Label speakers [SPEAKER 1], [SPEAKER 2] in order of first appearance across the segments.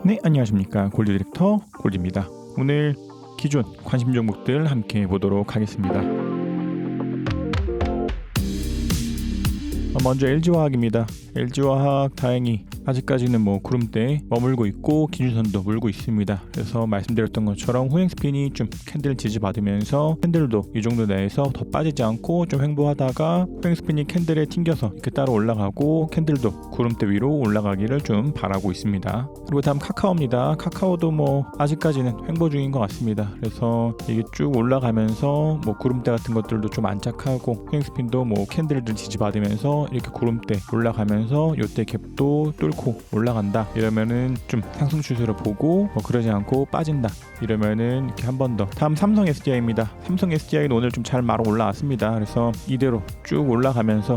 [SPEAKER 1] 네, 안녕하십니까. 골드 디렉터 골드입니다. 오늘 기존 관심 종목들 함께 보도록 하겠습니다. 먼저 LG화학입니다. LG화학 다행히 아직까지는 구름대에 머물고 있고 기준선도 물고 있습니다. 그래서 말씀드렸던 것처럼 후행스핀이 좀 캔들 지지받으면서 캔들도 이 정도 내에서 더 빠지지 않고 좀 횡보하다가 후행스핀이 캔들에 튕겨서 이렇게 따로 올라가고 캔들도 구름대 위로 올라가기를 좀 바라고 있습니다. 그리고 다음 카카오입니다. 카카오도 아직까지는 횡보 중인 것 같습니다. 그래서 이게 쭉 올라가면서 구름대 같은 것들도 좀 안착하고 후행스핀도 캔들들 지지받으면서 이렇게 구름대 올라가면서 요때 갭도 뚫고 올라간다 이러면은 좀 상승 추세로 보고 그러지 않고 빠진다 이러면은 이렇게 한 번 더. 다음 삼성 SDI입니다. 삼성 SDI는 오늘 좀 잘 말아 올라왔습니다. 그래서 이대로 쭉 올라가면서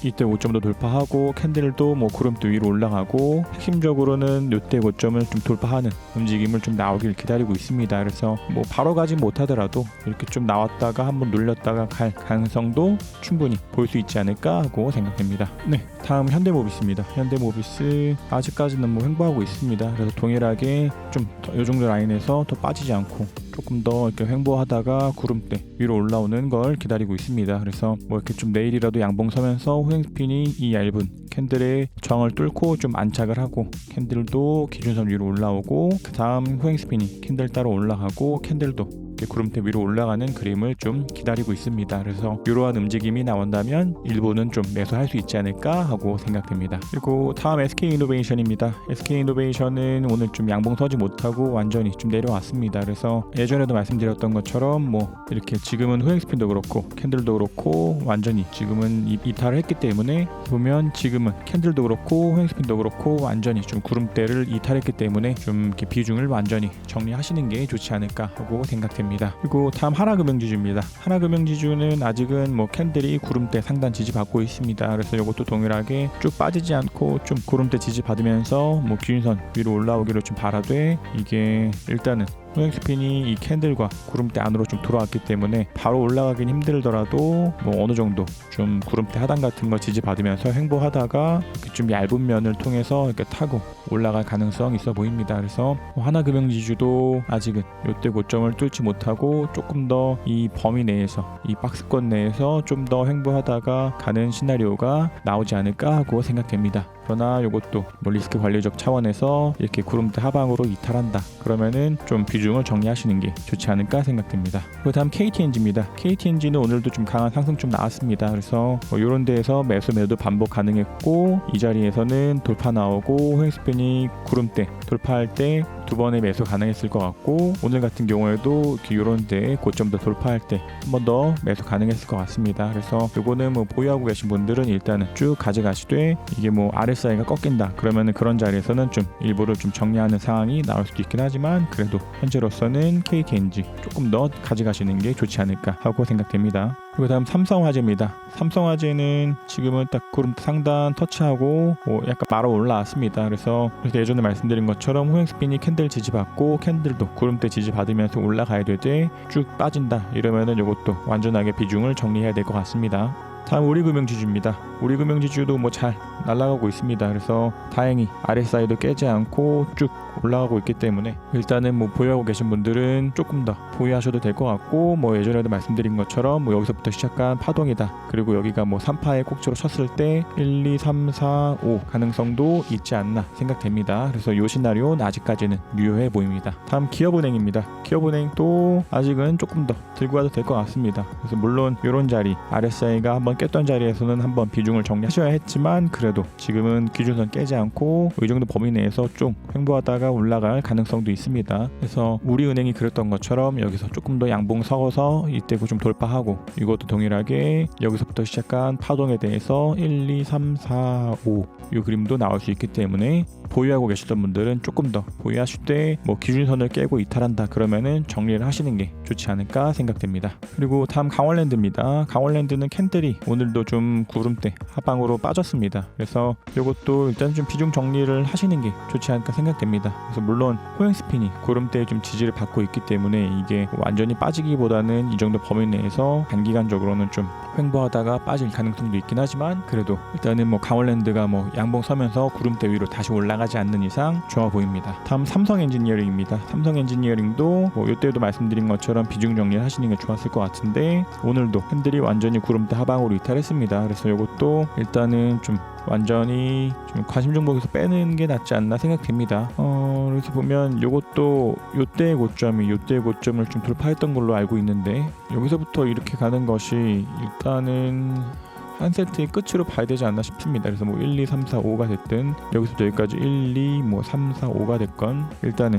[SPEAKER 1] 이때 고점도 돌파하고 캔들도 구름대 위로 올라가고 핵심적으로는 요때 고점을 좀 돌파하는 움직임을 좀 나오길 기다리고 있습니다. 그래서 바로 가지 못하더라도 이렇게 좀 나왔다가 한번 눌렸다가 갈 가능성도 충분히 볼 수 있지 않을까 하고 생각됩니다. 네, 다음 현대모비스입니다. 현대모비스 아직까지는 횡보하고 있습니다. 그래서 동일하게 좀 이 정도 라인에서 더 빠지지 않고 조금 더 이렇게 횡보하다가 구름대 위로 올라오는 걸 기다리고 있습니다. 그래서 이렇게 좀 내일이라도 양봉 서면서 후행스핀이 이 얇은 캔들의 저항을 뚫고 좀 안착을 하고 캔들도 기준선 위로 올라오고 그 다음 후행스핀이 캔들 따로 올라가고 캔들도 구름대 위로 올라가는 그림을 좀 기다리고 있습니다. 그래서 이러한 움직임이 나온다면 일부는 좀 매수할 수 있지 않을까 하고 생각됩니다. 그리고 다음 SK이노베이션입니다. SK이노베이션은 오늘 좀 양봉 서지 못하고 완전히 좀 내려왔습니다. 그래서 예전에도 말씀드렸던 것처럼 이렇게 지금은 후행스핀도 그렇고 캔들도 그렇고 완전히 지금은 이탈을 했기 때문에 보면 지금은 캔들도 그렇고 후행스핀도 그렇고 완전히 좀 구름대를 이탈했기 때문에 좀 이렇게 비중을 완전히 정리하시는 게 좋지 않을까 하고 생각됩니다. 그리고 다음 하나금융지주입니다. 하나금융지주는 아직은 캔들이 구름대 상단 지지받고 있습니다. 그래서 이것도 동일하게 쭉 빠지지 않고 좀 구름대 지지받으면서 기준선 위로 올라오기를 좀 바라되 이게 일단은 후행스핀이 이 캔들과 구름대 안으로 좀 들어왔기 때문에 바로 올라가긴 힘들더라도 어느 정도 좀 구름대 하단 같은 거 지지받으면서 횡보하다가 좀 얇은 면을 통해서 이렇게 타고 올라갈 가능성이 있어 보입니다. 그래서 하나금융지주도 아직은 요때 고점을 뚫지 못하고 조금 더 이 범위 내에서 이 박스권 내에서 좀 더 횡보하다가 가는 시나리오가 나오지 않을까 하고 생각됩니다. 그러나 이것도 리스크 관리적 차원에서 이렇게 구름대 하방으로 이탈한다 그러면은 좀 비중을 정리하시는 게 좋지 않을까 생각됩니다. 그 다음 KTNG입니다. KTNG는 오늘도 좀 강한 상승 좀 나왔습니다. 그래서 이런 데에서 매수 매도 반복 가능했고 이 자리에서는 돌파 나오고 후행스핀이 구름대 돌파할 때 두 번의 매수 가능했을 것 같고 오늘 같은 경우에도 이런 데 고점도 돌파할 때 한 번 더 매수 가능했을 것 같습니다. 그래서 이거는 보유하고 계신 분들은 일단은 쭉 가져가시되 이게 RSI가 꺾인다 그러면은 그런 자리에서는 좀 일부를 좀 정리하는 상황이 나올 수도 있긴 하지만 그래도 현재로서는 KTNG 조금 더 가져가시는 게 좋지 않을까 하고 생각됩니다. 그리고 다음 삼성화재입니다. 삼성화재는 지금은 딱 구름대 상단 터치하고 약간 말아 올라왔습니다. 그래서 예전에 말씀드린 것처럼 후행스핀이 캔들 지지받고 캔들도 구름대 지지받으면서 올라가야 되되 쭉 빠진다 이러면은 이것도 완전하게 비중을 정리해야 될 것 같습니다. 다음 우리금융지주입니다. 우리금융지주도 잘 날아가고 있습니다. 그래서 다행히 RSI도 깨지 않고 쭉 올라가고 있기 때문에 일단은 보유하고 계신 분들은 조금 더 보유하셔도 될 것 같고 예전에도 말씀드린 것처럼 여기서부터 시작한 파동이다. 그리고 여기가 3파의 꼭지로 쳤을 때 1, 2, 3, 4, 5 가능성도 있지 않나 생각됩니다. 그래서 이 시나리오는 아직까지는 유효해 보입니다. 다음 기업은행입니다. 기업은행도 아직은 조금 더 들고 가도 될 것 같습니다. 그래서 물론 이런 자리 RSI가 한번 깼던 자리에서는 한번 비중을 정리하셔야 했지만 그래도 지금은 기준선 깨지 않고 이 정도 범위 내에서 좀 횡보하다가 올라갈 가능성도 있습니다. 그래서 우리은행이 그랬던 것처럼 여기서 조금 더 양봉 서서 이때 좀 돌파하고 이것도 동일하게 여기서부터 시작한 파동에 대해서 1, 2, 3, 4, 5 이 그림도 나올 수 있기 때문에 보유하고 계시던 분들은 조금 더 보유하실 때 기준선을 깨고 이탈한다 그러면은 정리를 하시는 게 좋지 않을까 생각됩니다. 그리고 다음 강원랜드입니다. 강원랜드는 캔들이 오늘도 좀 구름대 하방으로 빠졌습니다. 그래서 이것도 일단 좀 비중 정리를 하시는 게 좋지 않을까 생각됩니다. 그래서 물론 호행스핀이 구름대에 좀 지지를 받고 있기 때문에 이게 완전히 빠지기보다는 이 정도 범위 내에서 단기간적으로는 좀 횡보하다가 빠질 가능성도 있긴 하지만 그래도 일단은 강원랜드가 양봉 서면서 구름대 위로 다시 올라갈 나가지 않는 이상 좋아 보입니다. 다음 삼성 엔지니어링입니다. 삼성 엔지니어링도 뭐 이때도 말씀드린 것처럼 비중 정리를 하시는 게 좋았을 것 같은데 오늘도 캔들이 완전히 구름대 하방으로 이탈했습니다. 그래서 이것도 일단은 좀 완전히 좀 관심 종목에서 빼는 게 낫지 않나 생각됩니다. 이렇게 보면 이것도 이때의 고점을 좀 돌파했던 걸로 알고 있는데 여기서부터 이렇게 가는 것이 일단은 한 세트의 끝으로 봐야 되지 않나 싶습니다. 그래서 뭐 1, 2, 3, 4, 5가 됐든 여기서부터 여기까지 1, 2, 뭐 3, 4, 5가 됐건 일단은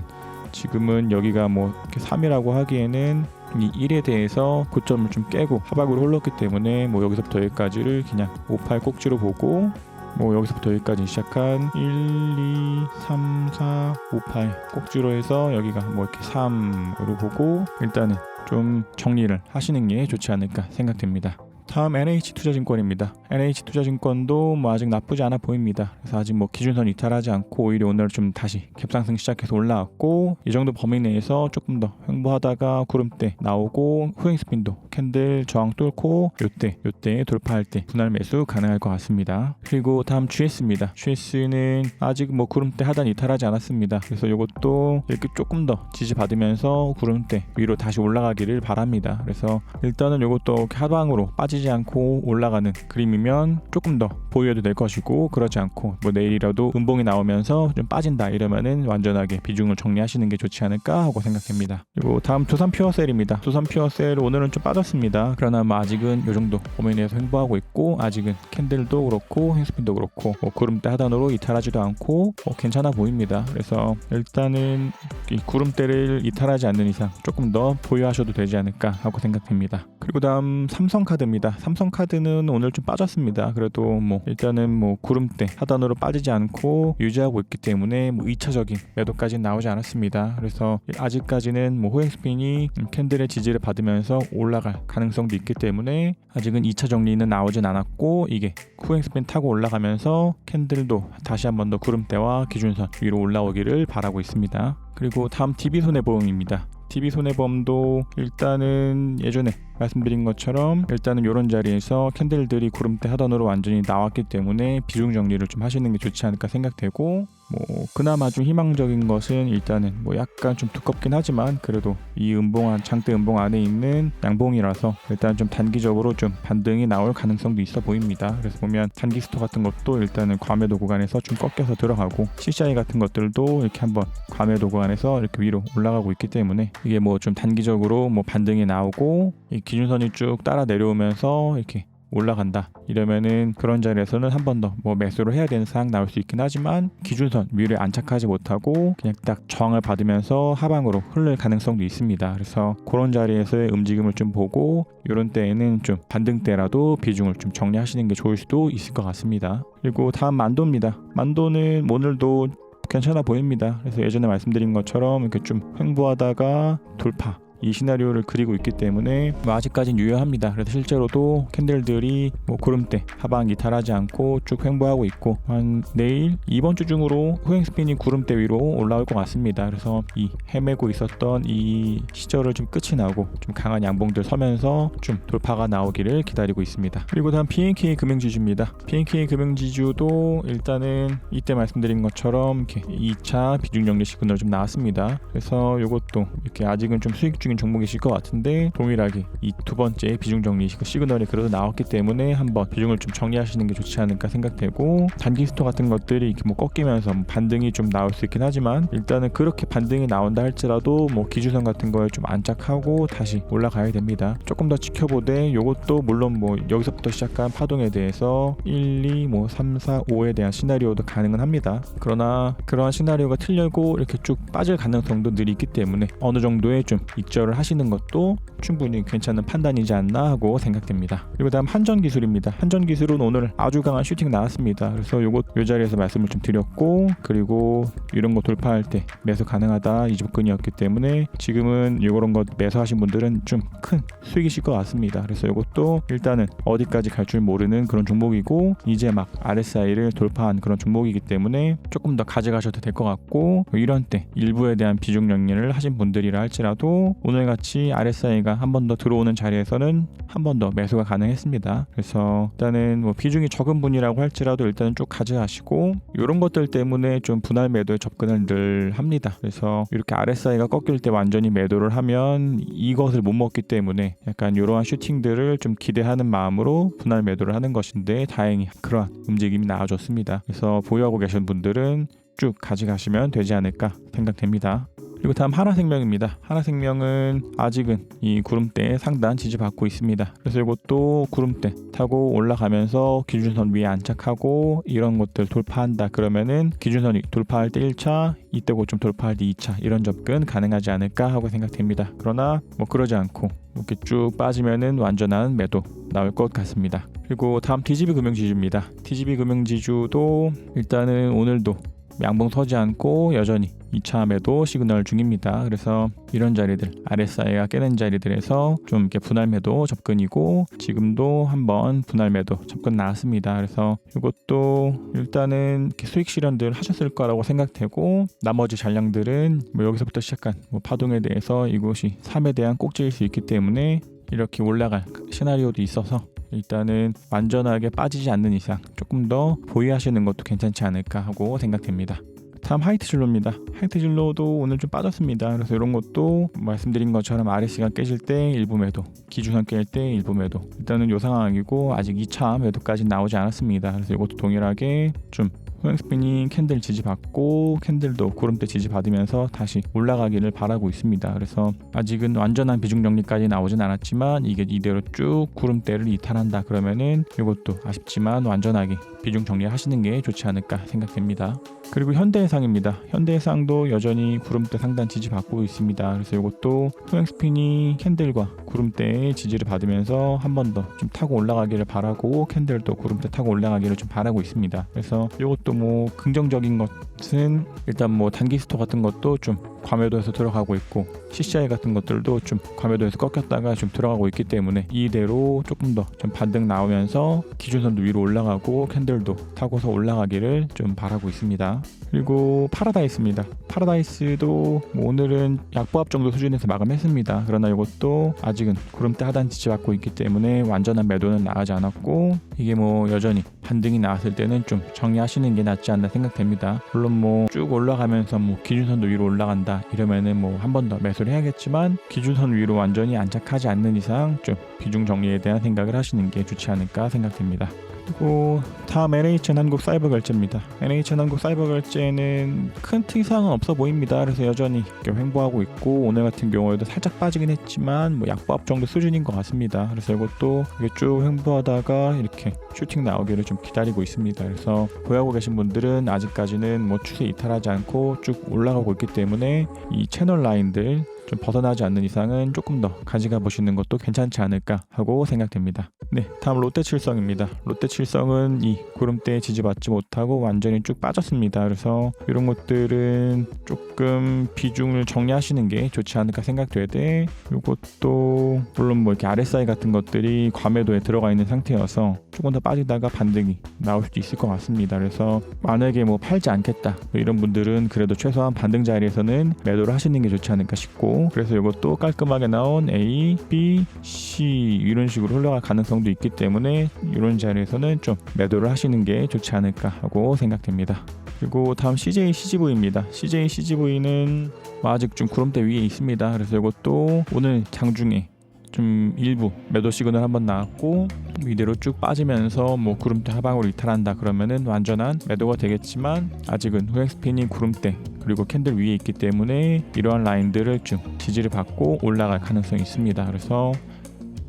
[SPEAKER 1] 지금은 여기가 뭐 이렇게 3이라고 하기에는 이 1에 대해서 고점을 좀 깨고 하방으로 흘렀기 때문에 뭐 여기서부터 여기까지를 그냥 5, 8 꼭지로 보고 뭐 여기서부터 여기까지 시작한 1, 2, 3, 4, 5, 8 꼭지로 해서 여기가 뭐 이렇게 3으로 보고 일단은 좀 정리를 하시는 게 좋지 않을까 생각됩니다. 다음 NH투자증권입니다. NH투자증권도 뭐 아직 나쁘지 않아 보입니다. 그래서 아직 뭐 기준선 이탈하지 않고 오히려 오늘 좀 다시 갭상승 시작해서 올라왔고 이 정도 범위 내에서 조금 더 횡보하다가 구름대 나오고 후행 스핀도 캔들 저항 뚫고 요때 돌파할 때 분할 매수 가능할 것 같습니다. 그리고 다음 GS입니다. GS는 아직 뭐 구름대 하단 이탈하지 않았습니다. 그래서 이것도 이렇게 조금 더 지지받으면서 구름대 위로 다시 올라가기를 바랍니다. 그래서 일단은 이것도 하방으로 빠지지 않고 올라가는 그림이면 조금 더 보여도 될 것이고 그러지 않고 뭐 내일이라도 음봉이 나오면서 좀 빠진다 이러면은 완전하게 비중을 정리하시는 게 좋지 않을까 하고 생각됩니다. 그리고 다음 두산 퓨어셀입니다. 두산 퓨어셀 오늘은 좀 빠졌습니다. 그러나 뭐 아직은 이 정도 범위 내에서 횡보하고 있고 아직은 캔들도 그렇고 행스핀도 그렇고 뭐 구름대 하단으로 이탈하지도 않고 괜찮아 보입니다. 그래서 일단은 이 구름대를 이탈하지 않는 이상 조금 더 보유하셔도 되지 않을까 하고 생각됩니다. 그리고 다음 삼성카드입니다. 삼성카드는 오늘 좀 빠졌습니다. 그래도 뭐 일단은 뭐 구름대 하단으로 빠지지 않고 유지하고 있기 때문에 뭐 2차적인 매도까지는 나오지 않았습니다. 그래서 아직까지는 뭐 호행 스핀이 캔들의 지지를 받으면서 올라갈 가능성도 있기 때문에 아직은 2차 정리는 나오진 않았고 이게 호행 스핀 타고 올라가면서 캔들도 다시 한 번 더 구름대와 기준선 위로 올라오기를 바라고 있습니다. 그리고 다음 DB손해보험입니다. DB손해보험도 일단은 예전에 말씀드린 것처럼 일단은 이런 자리에서 캔들들이 구름대 하단으로 완전히 나왔기 때문에 비중 정리를 좀 하시는 게 좋지 않을까 생각되고 뭐 그나마 좀 희망적인 것은 일단은 뭐 약간 좀 두껍긴 하지만 그래도 이 장대 음봉 안에 있는 양봉이라서 일단 좀 단기적으로 좀 반등이 나올 가능성도 있어 보입니다. 그래서 보면 단기 스톱 같은 것도 일단은 과매도 구간에서 좀 꺾여서 들어가고 CCI 같은 것들도 이렇게 한번 과매도 구간에서 이렇게 위로 올라가고 있기 때문에 이게 뭐 좀 단기적으로 뭐 반등이 나오고 이 기준선이 쭉 따라 내려오면서 이렇게 올라간다 이러면은 그런 자리에서는 한 번 더 뭐 매수를 해야 되는 상황 나올 수 있긴 하지만 기준선 위를 안착하지 못하고 그냥 딱 저항을 받으면서 하방으로 흐를 가능성도 있습니다. 그래서 그런 자리에서의 움직임을 좀 보고 이런 때에는 좀 반등 때라도 비중을 좀 정리하시는 게 좋을 수도 있을 것 같습니다. 그리고 다음 만도입니다. 만도는 오늘도 괜찮아 보입니다. 그래서 예전에 말씀드린 것처럼 이렇게 좀 횡보하다가 돌파 이 시나리오를 그리고 있기 때문에 뭐 아직까지는 유효합니다. 그래서 실제로도 캔들들이 뭐 구름대 하방 이탈하지 않고 쭉 횡보하고 있고 한 내일 이번 주 중으로 후행 스핀이 구름대 위로 올라올 것 같습니다. 그래서 이 헤매고 있었던 이 시절을 좀 끝이 나고 좀 강한 양봉들 서면서 좀 돌파가 나오기를 기다리고 있습니다. 그리고 다음 BNK 금융지주입니다. BNK 금융지주도 일단은 이때 말씀드린 것처럼 이렇게 2차 비중 정리 시그널 좀 나왔습니다. 그래서 이것도 이렇게 아직은 좀 수익 중인 종목이실 것 같은데 동일하게 이 두 번째 비중 정리 시그널이 그래도 나왔기 때문에 한번 비중을 좀 정리하시는 게 좋지 않을까 생각되고 단기 스토 같은 것들이 이렇게 뭐 꺾이면서 반등이 좀 나올 수 있긴 하지만 일단은 그렇게 반등이 나온다 할지라도 뭐 기준선 같은 거에 좀 안착하고 다시 올라가야 됩니다. 조금 더 지켜보되 이것도 물론 뭐 여기서부터 시작한 파동에 대해서 1, 2, 뭐 3, 4, 5에 대한 시나리오도 가능은 합니다. 그러나 그러한 시나리오가 틀려고 이렇게 쭉 빠질 가능성도 늘 있기 때문에 어느 정도의 좀 익절을 하시는 것도 충분히 괜찮은 판단이지 않나 하고 생각됩니다. 그리고 다음 한전기술입니다. 한전기술은 오늘 아주 강한 슈팅 나왔습니다. 그래서 이 자리에서 말씀을 좀 드렸고 그리고 이런 거 돌파할 때 매수 가능하다 이 접근이었기 때문에 지금은 이런 거 매수하신 분들은 좀 큰 수익이실 것 같습니다. 그래서 이것도 일단은 어디까지 갈 줄 모르는 그런 종목이고 이제 막 RSI를 돌파한 그런 종목이기 때문에 조금 더 가져가셔도 될 것 같고 이런 때 일부에 대한 비중 정리를 하신 분들이라 할지라도 오늘 오늘같이 RSI가 한 번 더 들어오는 자리에서는 한 번 더 매수가 가능했습니다. 그래서 일단은 뭐 비중이 적은 분이라고 할지라도 일단은 쭉 가져가시고 이런 것들 때문에 좀 분할 매도에 접근을 늘 합니다. 그래서 이렇게 RSI가 꺾일 때 완전히 매도를 하면 이것을 못 먹기 때문에 약간 이러한 슈팅들을 좀 기대하는 마음으로 분할 매도를 하는 것인데 다행히 그러한 움직임이 나와줬습니다. 그래서 보유하고 계신 분들은 쭉 가져가시면 되지 않을까 생각됩니다. 그리고 다음 하나생명입니다. 하나생명은 아직은 이 구름대에 상단 지지받고 있습니다. 그래서 이것도 구름대 타고 올라가면서 기준선 위에 안착하고 이런 것들 돌파한다 그러면은 기준선이 돌파할 때 1차, 이때 고점 돌파할 때 2차 이런 접근 가능하지 않을까 하고 생각됩니다. 그러나 뭐 그러지 않고 이렇게 쭉 빠지면은 완전한 매도 나올 것 같습니다. 그리고 다음 TGB금융지주입니다. TGB금융지주도 일단은 오늘도 양봉 서지 않고 여전히 2차 매도 시그널 중입니다. 그래서 이런 자리들 RSI가 깨는 자리들에서 좀 이렇게 분할 매도 접근이고 지금도 한번 분할 매도 접근 나왔습니다. 그래서 이것도 일단은 이렇게 수익 실현들 하셨을 거라고 생각되고 나머지 잔량들은 뭐 여기서부터 시작한 뭐 파동에 대해서 이곳이 3에 대한 꼭지일 수 있기 때문에 이렇게 올라갈 시나리오도 있어서 일단은 완전하게 빠지지 않는 이상 조금 더 보유하시는 것도 괜찮지 않을까 하고 생각됩니다. 다음 하이트 진로입니다. 하이트 진로도 오늘 좀 빠졌습니다. 그래서 이런 것도 말씀드린 것처럼 RSI가 깨질 때 일부 매도, 기준선 깰 때 일부 매도. 일단은 이 상황이고 아직 2차 매도까지 나오지 않았습니다. 그래서 이것도 동일하게 좀 호행스핀이 캔들 지지받고 캔들도 구름대 지지받으면서 다시 올라가기를 바라고 있습니다. 그래서 아직은 완전한 비중 정리까지 나오진 않았지만 이게 이대로 쭉 구름대를 이탈한다 그러면은 이것도 아쉽지만 완전하게 비중 정리하시는 게 좋지 않을까 생각됩니다. 그리고 현대해상입니다. 현대해상도 여전히 구름대 상단 지지받고 있습니다. 그래서 이것도 호행스핀이 캔들과 구름대의 지지를 받으면서 한 번 더 좀 타고 올라가기를 바라고 캔들도 구름대 타고 올라가기를 좀 바라고 있습니다. 그래서 이것도 뭐 긍정적인 것은 일단 뭐 단기 스토 같은 것도 좀 과매도에서 들어가고 있고 CCI 같은 것들도 좀 과매도에서 꺾였다가 좀 들어가고 있기 때문에 이대로 조금 더 좀 반등 나오면서 기준선도 위로 올라가고 캔들도 타고서 올라가기를 좀 바라고 있습니다. 그리고 파라다이스입니다. 파라다이스도 뭐 오늘은 약보합 정도 수준에서 마감했습니다. 그러나 이것도 아직은 구름대 하단 지지받고 있기 때문에 완전한 매도는 나가지 않았고 이게 뭐 여전히 반등이 나왔을 때는 좀 정리하시는 게 낫지 않나 생각됩니다. 물론 뭐 쭉 올라가면서 뭐 기준선도 위로 올라간다 이러면은 뭐 한 번 더 매수를 해야겠지만 기준선 위로 완전히 안착하지 않는 이상 좀 비중 정리에 대한 생각을 하시는 게 좋지 않을까 생각됩니다. 그리고 다음 NHN 한국사이버결제입니다. NHN 한국사이버결제는 큰 특이사항은 없어 보입니다. 그래서 여전히 횡보하고 있고 오늘 같은 경우에도 살짝 빠지긴 했지만 뭐 약보합 정도 수준인 것 같습니다. 그래서 이것도 쭉 횡보하다가 이렇게 슈팅 나오기를 좀 기다리고 있습니다. 그래서 보유하고 계신 분들은 아직까지는 뭐 추세 이탈하지 않고 쭉 올라가고 있기 때문에 이 채널 라인들 좀 벗어나지 않는 이상은 조금 더 가져가 보시는 것도 괜찮지 않을까 하고 생각됩니다. 네, 다음 롯데칠성입니다. 롯데칠성은 이 구름대에 지지받지 못하고 완전히 쭉 빠졌습니다. 그래서 이런 것들은 조금 비중을 정리하시는 게 좋지 않을까 생각되되 이것도 물론 뭐 이렇게 RSI 같은 것들이 과매도에 들어가 있는 상태여서 조금 더 빠지다가 반등이 나올 수도 있을 것 같습니다. 그래서 만약에 뭐 팔지 않겠다 이런 분들은 그래도 최소한 반등 자리에서는 매도를 하시는 게 좋지 않을까 싶고 그래서 이것도 깔끔하게 나온 A, B, C 이런 식으로 흘러갈 가능성도 있기 때문에 이런 자리에서는 좀 매도를 하시는 게 좋지 않을까 하고 생각됩니다. 그리고 다음 CJ CGV입니다. CJ CGV는 아직 좀 구름대 위에 있습니다. 그래서 이것도 오늘 장중에 좀 일부 매도 시그널 한번 나왔고 이대로 쭉 빠지면서 뭐 구름대 하방으로 이탈한다 그러면은 완전한 매도가 되겠지만 아직은 호행스핀이 구름대 그리고 캔들 위에 있기 때문에 이러한 라인들을 좀 지지를 받고 올라갈 가능성이 있습니다. 그래서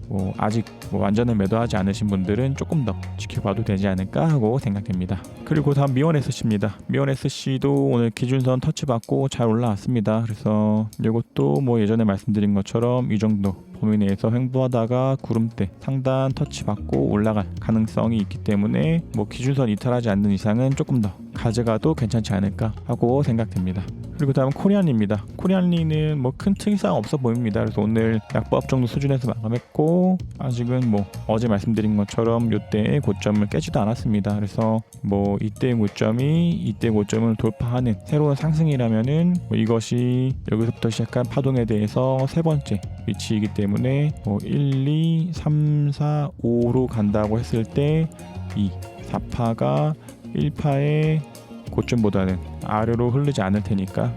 [SPEAKER 1] 뭐 아직 뭐 완전히 매도하지 않으신 분들은 조금 더 지켜봐도 되지 않을까 하고 생각됩니다. 그리고 다음 미원 SC입니다. 미원 SC도 오늘 기준선 터치받고 잘 올라왔습니다. 그래서 이것도 뭐 예전에 말씀드린 것처럼 이 정도 범위 내에서 횡보하다가 구름대 상단 터치받고 올라갈 가능성이 있기 때문에 뭐 기준선 이탈하지 않는 이상은 조금 더 가져가도 괜찮지 않을까 하고 생각됩니다. 그리고 다음 코리안리입니다. 코리안리는 뭐 큰 특이사항 없어 보입니다. 그래서 오늘 약보합 정도 수준에서 마감했고 아직은 뭐 어제 말씀드린 것처럼 이때의 고점을 깨지도 않았습니다. 그래서 뭐 이때의 고점을 돌파하는 새로운 상승이라면은 뭐 이것이 여기서부터 시작한 파동에 대해서 세 번째 위치이기 때문에 뭐 1, 2, 3, 4, 5로 간다고 했을 때 이 4파가 1파의 고점보다는 아래로 흐르지 않을 테니까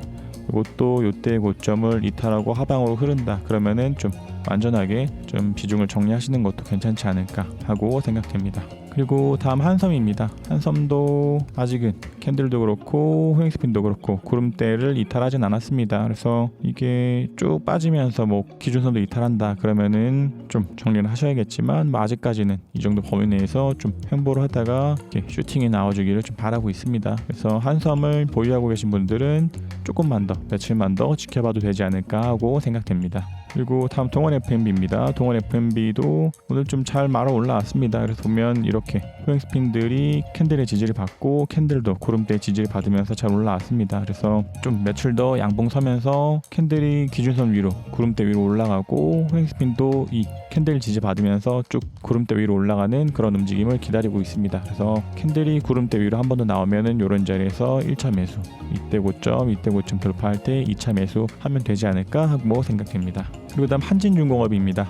[SPEAKER 1] 이것도 이때의 고점을 이탈하고 하방으로 흐른다 그러면은 좀 완전하게 좀 비중을 정리하시는 것도 괜찮지 않을까 하고 생각됩니다. 그리고 다음 한섬입니다. 한섬도 아직은 캔들도 그렇고 후행스핀도 그렇고 구름대를 이탈하진 않았습니다. 그래서 이게 쭉 빠지면서 뭐 기준선도 이탈한다 그러면은 좀 정리를 하셔야겠지만 뭐 아직까지는 이 정도 범위 내에서 좀 횡보를 하다가 이렇게 슈팅이 나와주기를 좀 바라고 있습니다. 그래서 한섬을 보유하고 계신 분들은 조금만 더 며칠만 더 지켜봐도 되지 않을까 하고 생각됩니다. 그리고 다음 동원 FMB입니다. 동원 FMB도 오늘 좀 잘 말아 올라왔습니다. 그래서 보면 이렇게 후행스핀들이 캔들의 지지를 받고 캔들도 구름대의 지지를 받으면서 잘 올라왔습니다. 그래서 좀 며칠 더 양봉 서면서 캔들이 기준선 위로 구름대 위로 올라가고 후행스핀도 이 캔들 지지 받으면서 쭉 구름대 위로 올라가는 그런 움직임을 기다리고 있습니다. 그래서 캔들이 구름대 위로 한 번 더 나오면은 이런 자리에서 1차 매수, 이때 고점 돌파할 때 2차 매수 하면 되지 않을까 하고 생각됩니다. 그리고 다음 한진중공업입니다.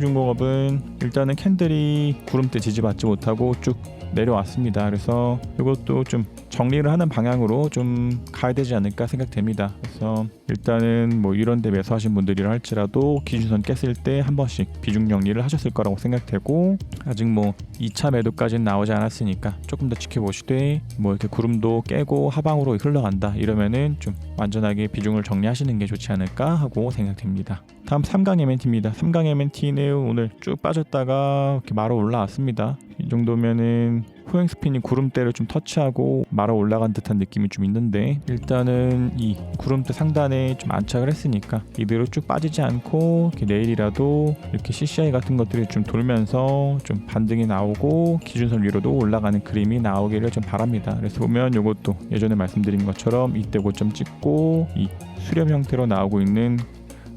[SPEAKER 1] 한진중공업은 일단은 캔들이 구름대 지지받지 못하고 쭉 내려왔습니다. 그래서 이것도 좀 정리를 하는 방향으로 좀 가야 되지 않을까 생각됩니다. 그래서 일단은 뭐 이런 데 매수하신 분들이라 할지라도 기준선 깼을 때 한 번씩 비중 정리를 하셨을 거라고 생각되고 아직 뭐 2차 매도까지는 나오지 않았으니까 조금 더 지켜보시되 뭐 이렇게 구름도 깨고 하방으로 흘러간다 이러면은 좀 완전하게 비중을 정리하시는 게 좋지 않을까 하고 생각됩니다. 다음 3강 MNT입니다. 3강 MNT는 오늘 쭉 빠졌다가 이렇게 말아 올라왔습니다. 이 정도면은 후행스핀이 구름대를 좀 터치하고 말아 올라간 듯한 느낌이 좀 있는데 일단은 이 구름대 상단에 좀 안착을 했으니까 이대로 쭉 빠지지 않고 이렇게 내일이라도 이렇게 CCI 같은 것들이 좀 돌면서 좀 반등이 나오고 기준선 위로도 올라가는 그림이 나오기를 좀 바랍니다. 그래서 보면 이것도 예전에 말씀드린 것처럼 이때 고점 찍고 이 수렴 형태로 나오고 있는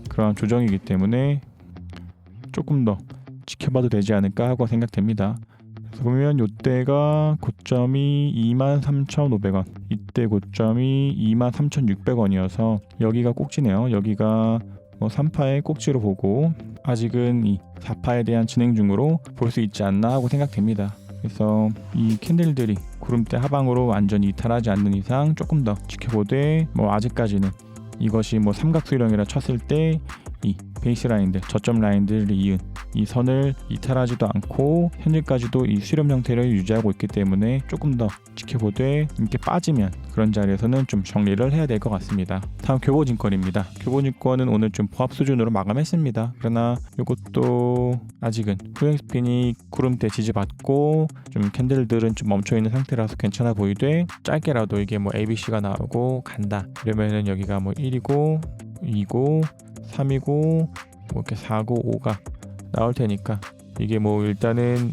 [SPEAKER 1] 그런 조정이기 때문에 조금 더 지켜봐도 되지 않을까 하고 생각됩니다. 보면 이때가 고점이 23,500원, 이때 고점이 23,600원이어서 여기가 꼭지네요. 여기가 뭐 3파의 꼭지로 보고 아직은 이 4파에 대한 진행 중으로 볼 수 있지 않나 하고 생각됩니다. 그래서 이 캔들들이 구름대 하방으로 완전히 이탈하지 않는 이상 조금 더 지켜보되 뭐 아직까지는 이것이 뭐 삼각수렴이라 쳤을 때 이 베이스 라인들, 저점 라인들을 이은 이 선을 이탈하지도 않고 현재까지도 이 수렴 형태를 유지하고 있기 때문에 조금 더 지켜보되 이렇게 빠지면 그런 자리에서는 좀 정리를 해야 될 것 같습니다. 다음 교보증권입니다. 교보증권은 오늘 좀 보합 수준으로 마감했습니다. 그러나 이것도 아직은 후행스핀이 구름대 지지받고 좀 캔들들은 좀 멈춰있는 상태라서 괜찮아 보이되 짧게라도 이게 뭐 ABC가 나오고 간다 이러면은 여기가 뭐 1이고 2고 3이고 뭐 이렇게 4고 5가 나올 테니까 이게 뭐 일단은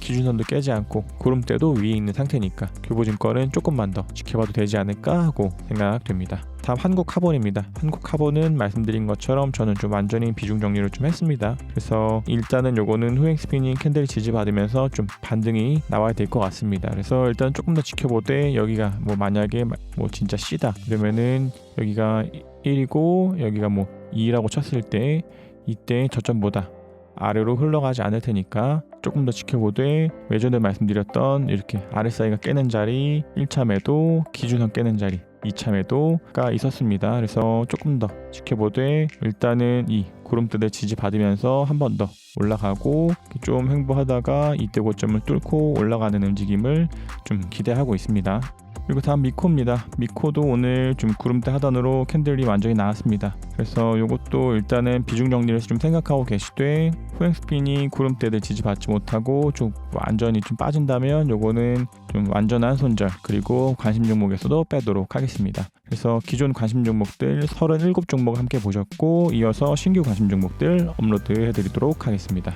[SPEAKER 1] 기준선도 깨지 않고 구름대도 위에 있는 상태니까 교보증권은 조금만 더 지켜봐도 되지 않을까 하고 생각됩니다. 다음 한국카본입니다. 한국카본은 말씀드린 것처럼 저는 좀 완전히 비중 정리를 좀 했습니다. 그래서 일단은 요거는 후행스핀이 캔들 지지받으면서 좀 반등이 나와야 될 것 같습니다. 그래서 일단 조금 더 지켜보되 여기가 뭐 만약에 뭐 진짜 C다 그러면은 여기가 1이고 여기가 뭐 2라고 쳤을 때 이때 저점보다 아래로 흘러가지 않을 테니까 조금 더 지켜보되 예전에 말씀드렸던 이렇게 RSI가 깨는 자리 1차 매도, 기준선 깨는 자리 2차 매도가 있었습니다. 그래서 조금 더 지켜보되 일단은 이 구름대를 지지받으면서 한 번 더 올라가고 좀 횡보하다가 이때 고점을 뚫고 올라가는 움직임을 좀 기대하고 있습니다. 그리고 다음 미코입니다. 미코도 오늘 좀 구름대 하단으로 캔들이 완전히 나왔습니다. 그래서 이것도 일단은 비중 정리를 좀 생각하고 계시되 후행스핀이 구름대를 지지받지 못하고 좀 완전히 좀 빠진다면 요거는 좀 완전한 손절 그리고 관심 종목에서도 빼도록 하겠습니다. 그래서 기존 관심 종목들 37종목 함께 보셨고 이어서 신규 관심 종목들 업로드 해드리도록 하겠습니다.